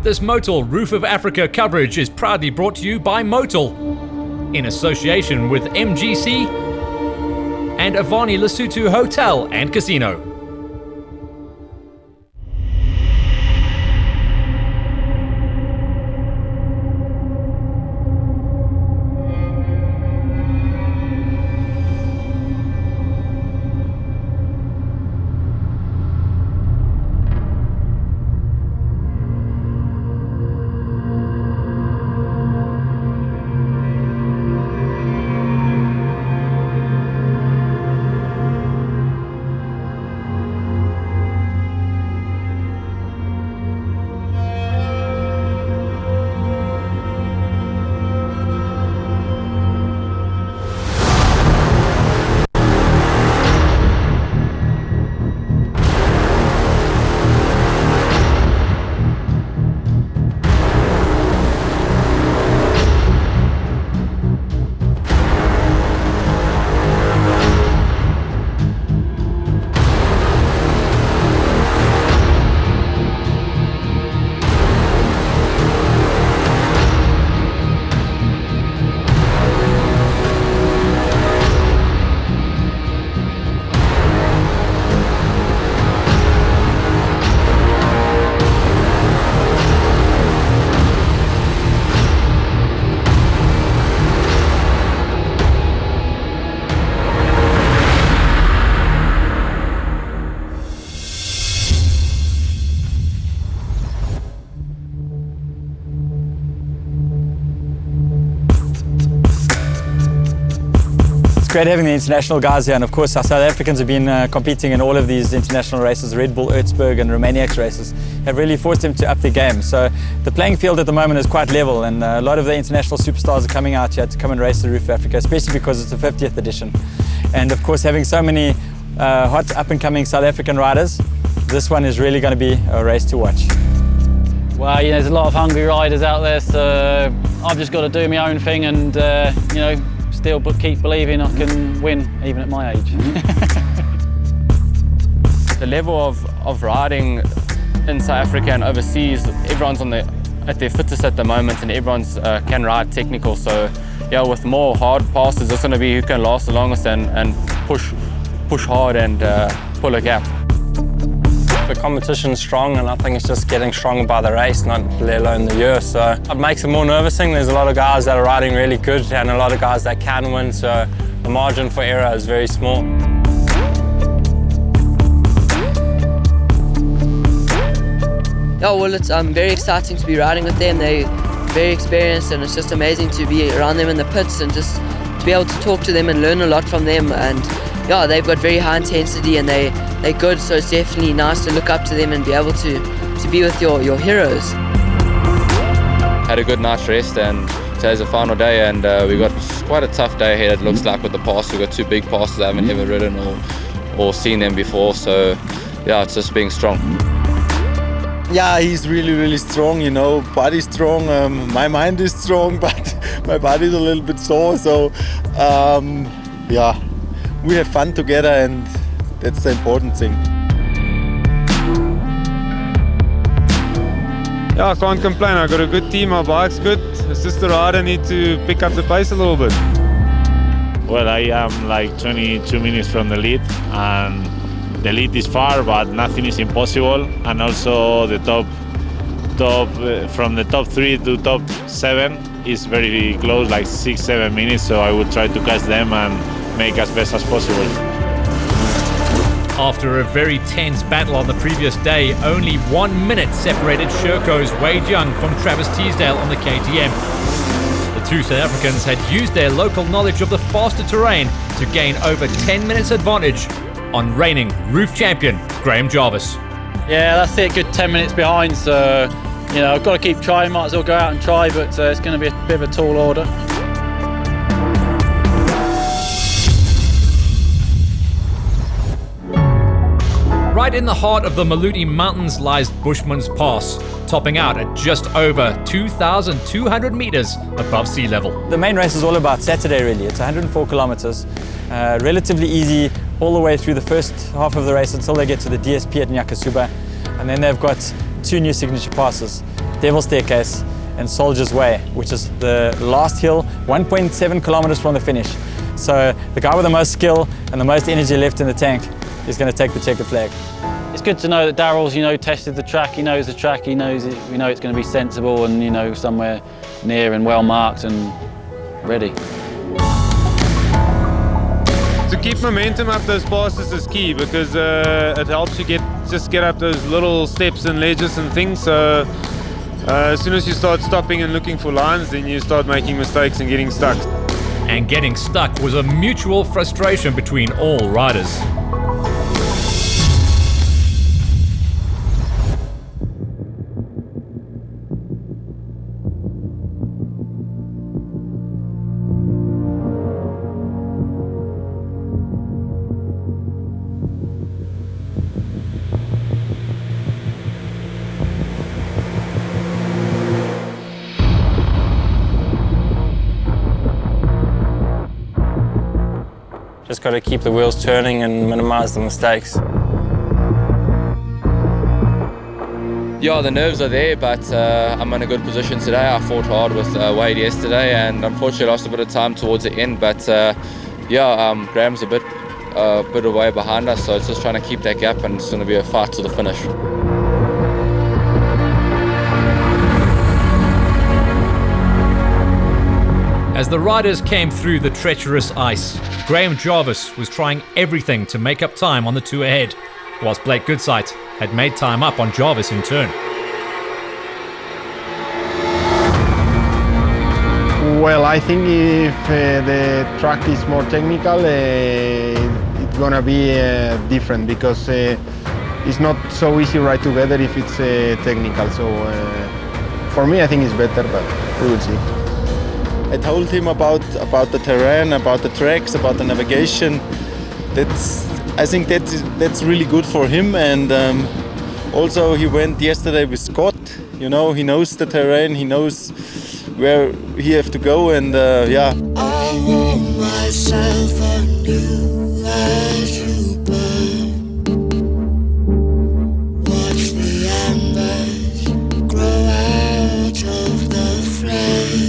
This Motul Roof of Africa coverage is proudly brought to you by Motul, in association with MGC and Avani Lesotho Hotel and Casino. Great having the international guys here, and of course our South Africans have been competing in all of these international races. Red Bull Erzberg and Romaniacs races have really forced them to up their game. So the playing field at the moment is quite level, and a lot of the international superstars are coming out here to come and race the Roof of Africa, especially because it's the 50th edition. And of course, having so many hot up-and-coming South African riders, this one is really going to be a race to watch. Well, there's a lot of hungry riders out there, so I've just got to do my own thing and still keep believing I can win, even at my age. The level of riding in South Africa and overseas, everyone's at their fittest at the moment, and everyone's can ride technical. So yeah, with more hard passes, it's going to be who can last the longest and push hard and pull a gap. The competition's strong, and I think it's just getting stronger by the race, not let alone the year. So it makes it more nervous. There's a lot of guys that are riding really good and a lot of guys that can win, so the margin for error is very small. Yeah, well, it's very exciting to be riding with them. They're very experienced, and it's just amazing to be around them in the pits and just to be able to talk to them and learn a lot from them. And yeah, they've got very high intensity and they're good, so it's definitely nice to look up to them and be able to be with your heroes. Had a good night's rest, and today's the final day, and we got quite a tough day ahead, it looks like, with the passes. We've got two big passes I haven't ever ridden or seen them before, so yeah, it's just being strong. Yeah, he's really strong, body's strong, my mind is strong, but my body's a little bit sore, so yeah, we have fun together, and that's the important thing. Yeah, I can't complain. I got a good team, my bike's good. It's just the rider need to pick up the pace a little bit. Well, I am like 22 minutes from the lead, and the lead is far, but nothing is impossible. And also the top from the top 3 to top 7 is very close, like 6-7 minutes. So I will try to catch them and make as best as possible. After a very tense battle on the previous day, only 1 minute separated Sherco's Wade Young from Travis Teasdale on the KTM. The two South Africans had used their local knowledge of the faster terrain to gain over 10 minutes advantage on reigning roof champion Graham Jarvis. Yeah, that's it, good 10 minutes behind, so I've got to keep trying, might as well go out and try, but it's going to be a bit of a tall order. Right in the heart of the Maluti Mountains lies Bushman's Pass, topping out at just over 2,200 meters above sea level. The main race is all about Saturday, really. It's 104 kilometers, relatively easy all the way through the first half of the race until they get to the DSP at Nyakasuba. And then they've got 2 new signature passes, Devil's Staircase and Soldier's Way, which is the last hill, 1.7 kilometers from the finish. So the guy with the most skill and the most energy left in the tank is going to take the checkered flag. It's good to know that Darrell's, tested the track. He knows the track. He knows it. We know it's going to be sensible and somewhere near and well marked and ready. To keep momentum up those passes is key because it helps you get up those little steps and ledges and things. So as soon as you start stopping and looking for lines, then you start making mistakes and getting stuck. And getting stuck was a mutual frustration between all riders. Just got to keep the wheels turning and minimize the mistakes. Yeah, the nerves are there, but I'm in a good position today. I fought hard with Wade yesterday, and unfortunately lost a bit of time towards the end. But Graham's a bit away behind us, so it's just trying to keep that gap, and it's going to be a fight to the finish. As the riders came through the treacherous ice, Graham Jarvis was trying everything to make up time on the two ahead, whilst Blake Goodsight had made time up on Jarvis in turn. Well, I think if the track is more technical, it's gonna be different because it's not so easy right together if it's technical. So for me, I think it's better, but we will see. I told him about the terrain, about the tracks, about the navigation. I think that's really good for him. And also he went yesterday with Scott. He knows the terrain, he knows where he have to go, and yeah. I want myself a new as you burn. Watch the embers grow out of the flame.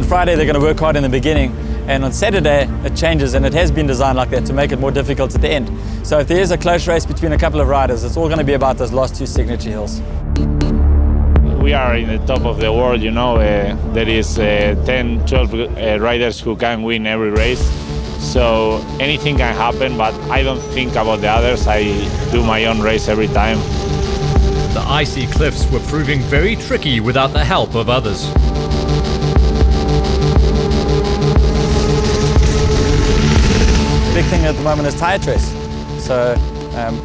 Friday they're going to work hard in the beginning, and on Saturday it changes, and it has been designed like that to make it more difficult at the end. So if there is a close race between a couple of riders, it's all going to be about those last 2 signature hills. We are in the top of the world, there is 10, 12 riders who can win every race. So anything can happen, but I don't think about the others. I do my own race every time. The icy cliffs were proving very tricky without the help of others. Big thing at the moment is tyre trace. So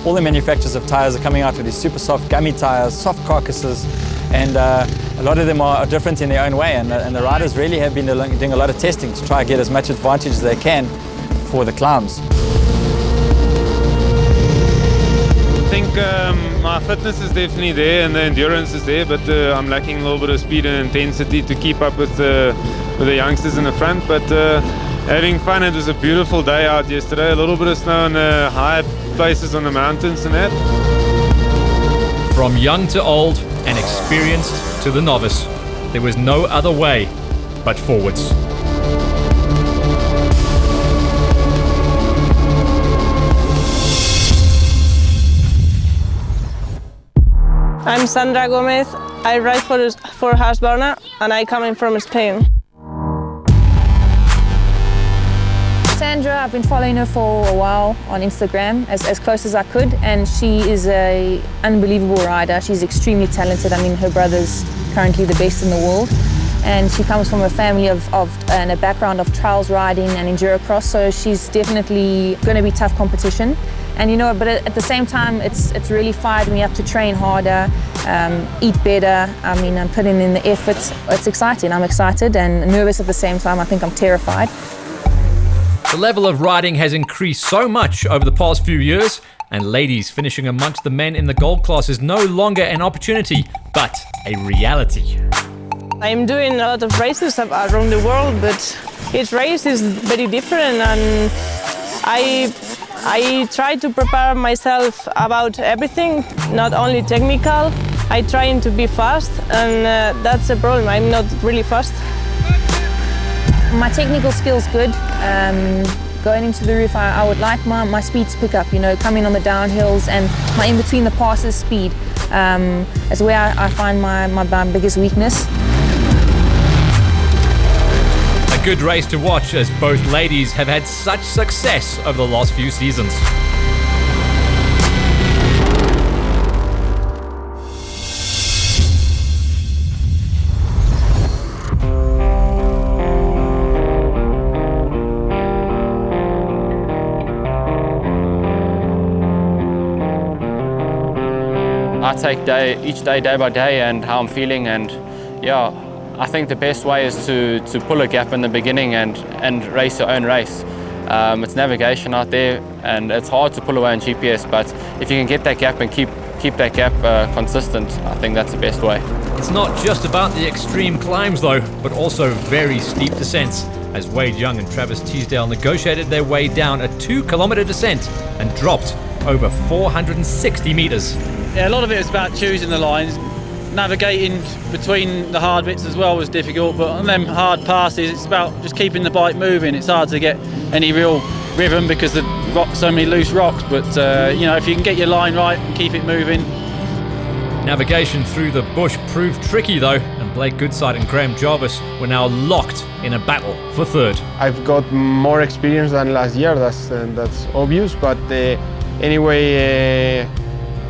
all the manufacturers of tyres are coming out with these super soft gummy tyres, soft carcasses, and a lot of them are different in their own way, and the riders really have been doing a lot of testing to try to get as much advantage as they can for the climbs. I think my fitness is definitely there and the endurance is there, but I'm lacking a little bit of speed and intensity to keep up with the youngsters in the front. But having fun. It was a beautiful day out yesterday. A little bit of snow on the high places on the mountains and that. From young to old and experienced to the novice, there was no other way but forwards. I'm Sandra Gomez. I ride for Husqvarna and I coming from Spain. Sandra, I've been following her for a while on Instagram, as close as I could, and she is an unbelievable rider. She's extremely talented. I mean, her brother's currently the best in the world, and she comes from a family and a background of trials riding and endurocross, so she's definitely going to be tough competition. And but at the same time, it's really fired me up to train harder, eat better. I mean, I'm putting in the effort. It's exciting. I'm excited and nervous at the same time. I think I'm terrified. The level of riding has increased so much over the past few years and ladies finishing amongst the men in the gold class is no longer an opportunity, but a reality. I'm doing a lot of races around the world, but each race is very different, and I try to prepare myself about everything, not only technical. I try to be fast, and that's a problem. I'm not really fast. My technical skill's good. Going into the roof, I would like my speed to pick up, coming on the downhills, and my in-between the passes speed. That's where I find my biggest weakness. A good race to watch, as both ladies have had such success over the last few seasons. I take each day by day and how I'm feeling, and yeah, I think the best way is to pull a gap in the beginning and race your own race. It's navigation out there, and it's hard to pull away on GPS, but if you can get that gap and keep that gap consistent, I think that's the best way. It's not just about the extreme climbs though, but also very steep descents, as Wade Young and Travis Teasdale negotiated their way down a 2-kilometer descent and dropped over 460 meters. Yeah, a lot of it is about choosing the lines. Navigating between the hard bits as well was difficult, but on them hard passes, it's about just keeping the bike moving. It's hard to get any real rhythm because the so many loose rocks, but if you can get your line right and keep it moving. Navigation through the bush proved tricky though, and Blake Goodside and Graham Jarvis were now locked in a battle for third. I've got more experience than last year, that's obvious, but anyway,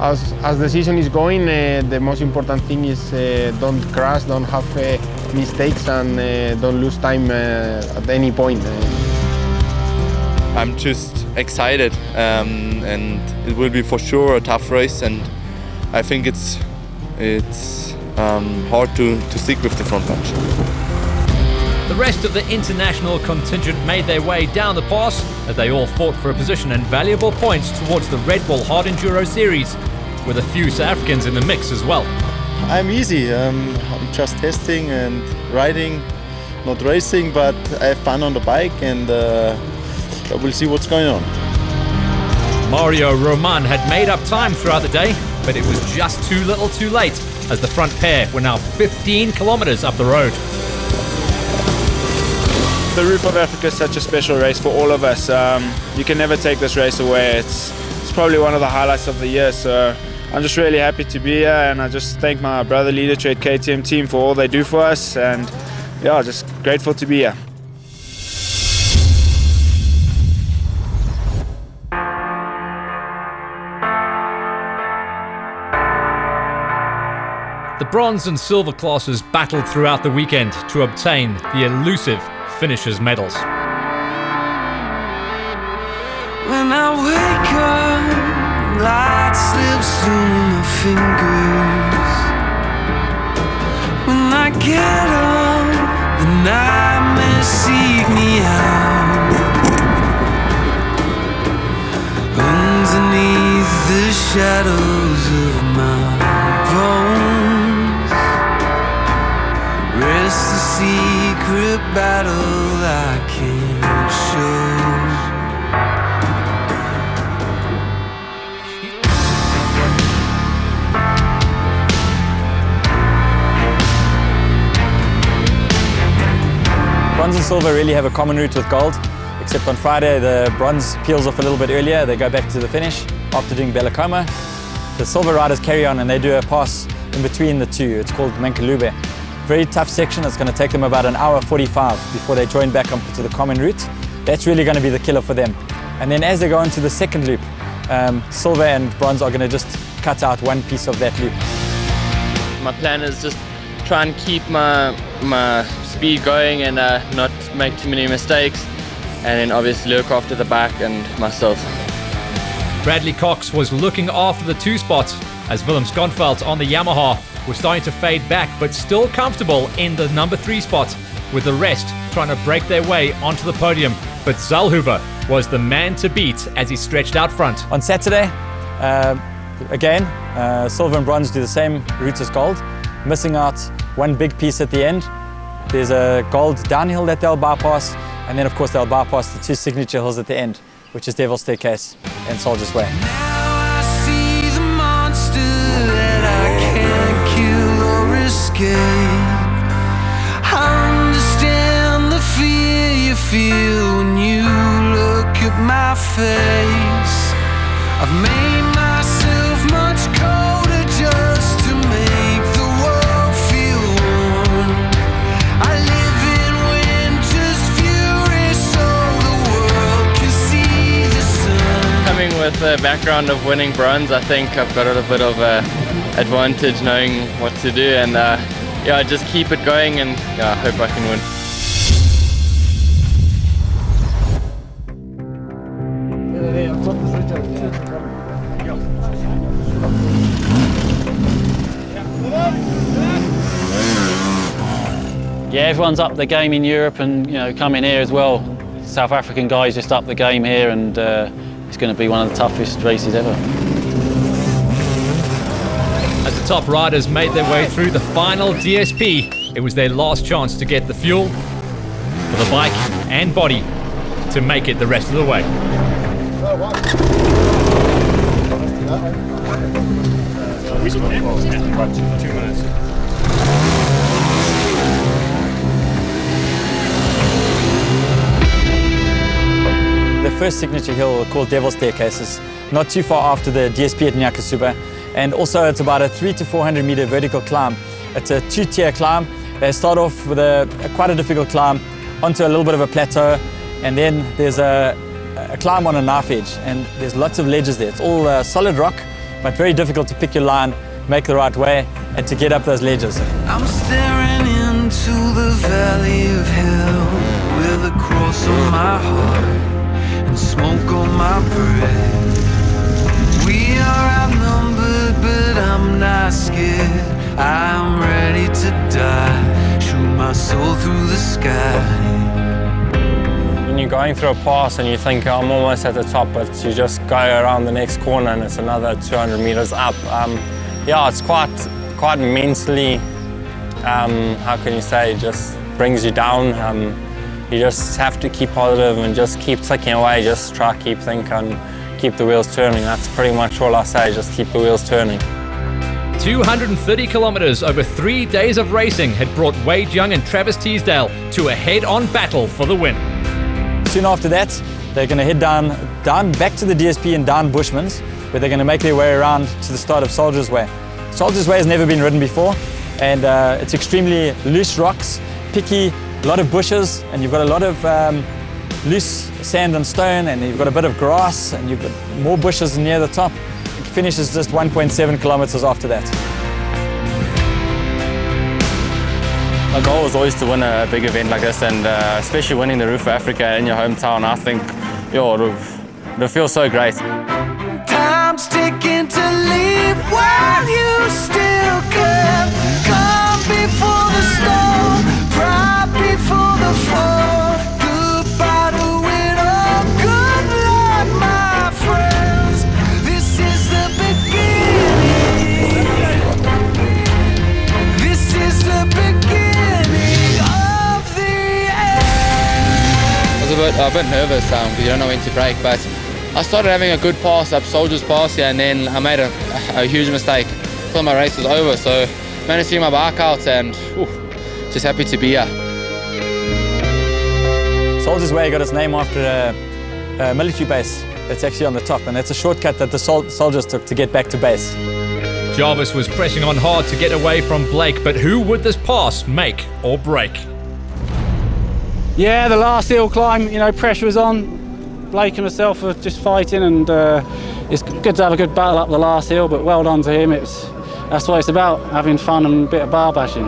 as the season is going, the most important thing is don't crash, don't have mistakes, and don't lose time at any point. I'm just excited, and it will be for sure a tough race, and I think it's hard to stick with the front bunch. The rest of the international contingent made their way down the pass as they all fought for a position and valuable points towards the Red Bull Hard Enduro Series, with a few South Africans in the mix as well. I'm easy. I'm just testing and riding, not racing, but I have fun on the bike, and we'll see what's going on. Mario Roman had made up time throughout the day, but it was just too little too late, as the front pair were now 15 kilometers up the road. The Roof of Africa is such a special race for all of us. You can never take this race away. It's probably one of the highlights of the year, so I'm just really happy to be here, and I just thank my brother Leader Trade KTM team for all they do for us, and yeah, just grateful to be here. The bronze and silver classes battled throughout the weekend to obtain the elusive finishers' medals. When I wake up, light slips through my fingers. When I get up, the nightmares seek me out. Underneath the shadows of my bones rests a secret battle I can't show. Bronze and silver really have a common route with gold, except on Friday the bronze peels off a little bit earlier. They go back to the finish after doing Bella Coma. The silver riders carry on and they do a pass in between the two. It's called Mankalube. Very tough section. It's going to take them about an hour 45 before they join back onto the common route. That's really going to be the killer for them. And then as they go into the second loop, silver and bronze are going to just cut out one piece of that loop. My plan is just try and keep my speed going and not make too many mistakes, and then obviously look after the back and myself. Bradley Cox was looking after the 2 spots as Willem Skonveld on the Yamaha was starting to fade back, but still comfortable in the number 3 spot, with the rest trying to break their way onto the podium. But Zellhuber was the man to beat as he stretched out front. On Saturday, again, silver and bronze do the same route as gold, missing out one big piece at the end. There's a gold downhill that they'll bypass, and then of course they'll bypass the two signature hills at the end, which is Devil's Staircase and Soldier's Way. Now I see the monster that I can't kill or escape. I understand the fear you feel when you look at my face. I've made myself much colder just to make the world feel warm. I live in winter's fury so the world can see the sun. Coming with the background of winning bronze, I think I've got a little bit of an advantage knowing what to do, and yeah, just keep it going, and yeah, I hope I can win. Yeah, everyone's up the game in Europe, and coming here as well. South African guys just up the game here, and it's going to be one of the toughest races ever. As the top riders made their way through the final DSP, it was their last chance to get the fuel for the bike and body to make it the rest of the way. The first signature hill, called Devil's Staircase, is not too far after the DSP at Nyakasuba, and also it's about a 300 to 400 meter vertical climb. It's a two-tier climb. They start off with quite a difficult climb onto a little bit of a plateau, and then there's a climb on a knife edge, and there's lots of ledges there. It's all solid rock, but very difficult to pick your line, make the right way, and to get up those ledges. I'm staring into the valley of hell with a cross on my heart and smoke on my breath. We are outnumbered, but I'm not scared. I'm ready to die, shoot my soul through the sky. When you're going through a pass and you think, I'm almost at the top, but you just go around the next corner and it's another 200 meters up. Yeah, it's quite mentally, how can you say, it just brings you down. You just have to keep positive and just keep ticking away, just try to keep thinking, keep the wheels turning. That's pretty much all I say, just keep the wheels turning. 230 kilometers over 3 days of racing had brought Wade Young and Travis Teasdale to a head-on battle for the win. Soon after that, they're going to head down back to the DSP and down Bushmans, where they're going to make their way around to the start of Soldier's Way. Soldier's Way has never been ridden before, and it's extremely loose rocks, picky, a lot of bushes, and you've got a lot of loose sand and stone, and you've got a bit of grass, and you've got more bushes near the top. It finishes just 1.7 kilometers after that. My goal is always to win a big event like this, and especially winning the Roof of Africa in your hometown. I think it'll feel so great. Time's ticking to leave while you still can. Calm before the storm, pride before the fall. Goodbye to it all, good luck, my friends. This is the beginning. This is the beginning of the end. I was a bit nervous because you don't know when to brake, but I started having a good pass up Soldier's Pass here, and then I made a huge mistake. I thought my race was over, so managed to get my bike out, and just happy to be here. Soldier's Way got its name after a military base that's actually on the top, and that's a shortcut that the soldiers took to get back to base. Jarvis was pressing on hard to get away from Blake, but who would this pass make or break? Yeah, the last hill climb, pressure was on. Blake and myself were just fighting, and it's good to have a good battle up the last hill, but well done to him. That's what it's about, having fun and a bit of bar bashing.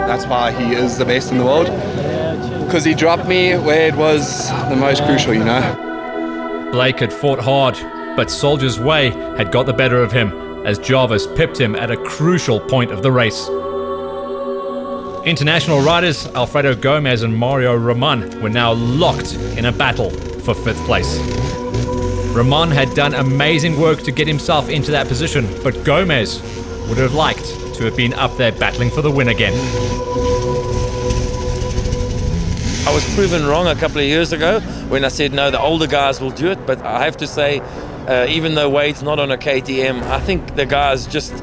That's why he is the best in the world, because he dropped me where it was the most crucial, Blake had fought hard, but Soldier's Way had got the better of him as Jarvis pipped him at a crucial point of the race. International riders Alfredo Gomez and Mario Ramon were now locked in a battle for 5th place. Ramon had done amazing work to get himself into that position, but Gomez would have liked to have been up there battling for the win again. I was proven wrong a couple of years ago when I said, no, the older guys will do it. But I have to say, even though Wade's not on a KTM, I think the guys just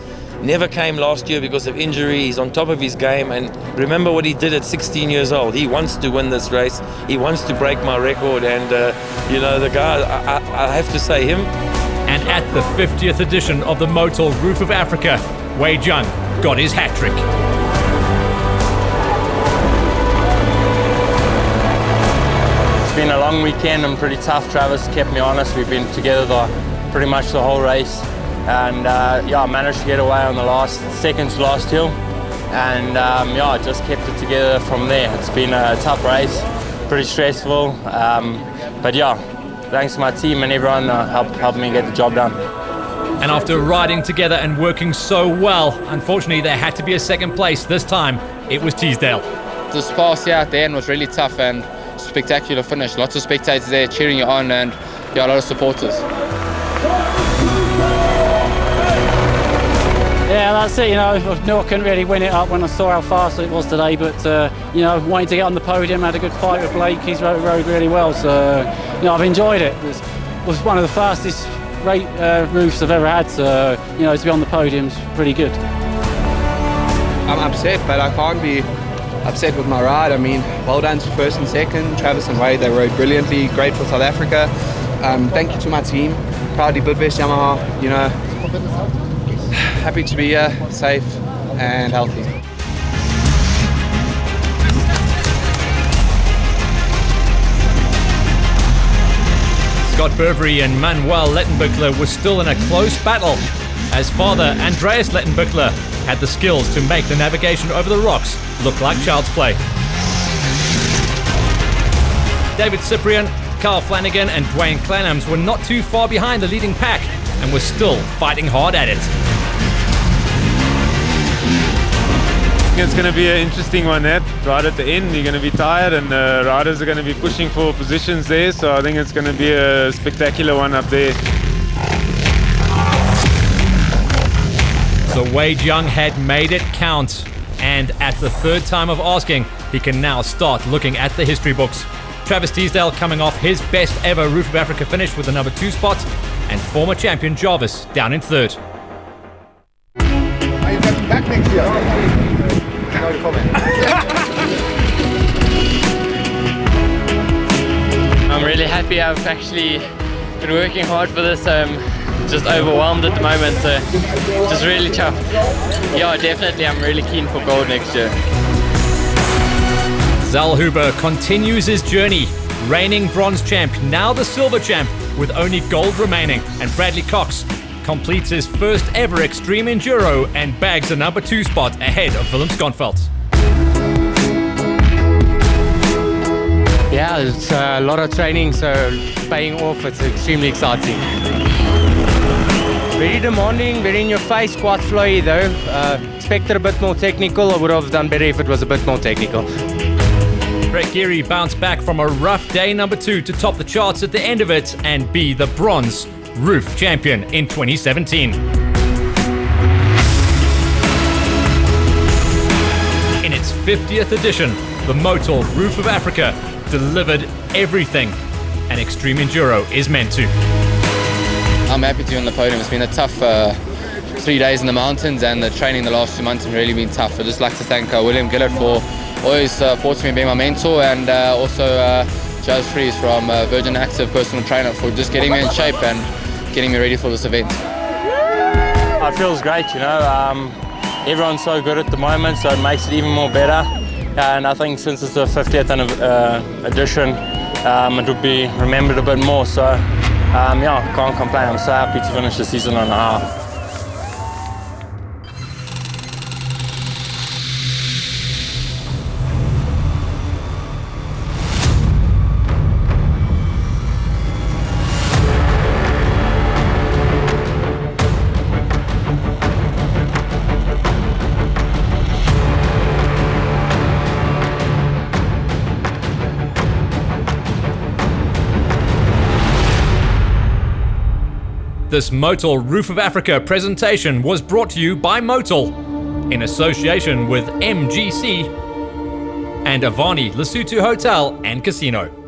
never came last year because of injury. He's on top of his game. And remember what he did at 16 years old. He wants to win this race. He wants to break my record. And, the guy, I have to say him. And at the 50th edition of the Motul Roof of Africa, Wade Young got his hat trick. It's been a long weekend and pretty tough. Travis kept me honest. We've been together pretty much the whole race. And I managed to get away on the second to last hill. And I just kept it together from there. It's been a tough race, pretty stressful. But thanks to my team and everyone helped me get the job done. And after riding together and working so well, unfortunately there had to be a second place. This time it was Teesdale. This pass here at the end was really tough and spectacular finish. Lots of spectators there cheering you on and a lot of supporters. Yeah, that's it. I knew I couldn't really win it up when I saw how fast it was today, but wanting to get on the podium, had a good fight with Blake. He's rode really well, so I've enjoyed it. It was one of the fastest roofs I've ever had, so to be on the podium's pretty good. I'm upset, but I can't be upset with my ride. I mean, well done to first and second. Travis and Wade, they rode brilliantly. Great for South Africa. Thank you to my team. Proudly Bidvest Yamaha. Happy to be here, safe and healthy. Scott Burberry and Manuel Lettenbuchler were still in a close battle, as father Andreas Lettenbuchler had the skills to make the navigation over the rocks look like child's play. David Cyprian, Carl Flanagan and Dwayne Clanhams were not too far behind the leading pack and were still fighting hard at it. It's going to be an interesting one, right at the end. You're going to be tired and riders are going to be pushing for positions there, so I think it's going to be a spectacular one up there. So Wade Young had made it count, and at the third time of asking, he can now start looking at the history books. Travis Teesdale coming off his best ever Roof of Africa finish with the number 2 spot, and former champion Jarvis down in 3rd. Are you coming back next year? No comment. I'm really happy. I've actually been working hard for this. Just overwhelmed at the moment, so just really chuffed. Yeah, definitely. I'm really keen for gold next year. Zal Huber continues his journey, reigning bronze champ, now the silver champ with only gold remaining, and Bradley Cox completes his first ever Extreme Enduro and bags the number 2 spot ahead of Willem Schonfeld. Yeah, it's a lot of training, so paying off. It's extremely exciting. Very demanding, very in your face, quite flowy though. Expected a bit more technical. I would have done better if it was a bit more technical. Brett Geary bounced back from a rough day number 2 to top the charts at the end of it and be the bronze Roof champion in 2017. In its 50th edition, the Motul Roof of Africa delivered everything an Extreme Enduro is meant to. I'm happy to be on the podium. It's been a tough 3 days in the mountains, and the training the last 2 months have really been tough. I'd just like to thank William Gillett for always supporting me and being my mentor, and also Jazz Fries from Virgin Active personal trainer for just getting me in shape and getting me ready for this event. It feels great, everyone's so good at the moment, so it makes it even more better. And I think since it's the 50th edition, it would be remembered a bit more. So, can't complain. I'm so happy to finish the season on a high. This Motul Roof of Africa presentation was brought to you by Motul in association with MGC and Avani Lesotho Hotel and Casino.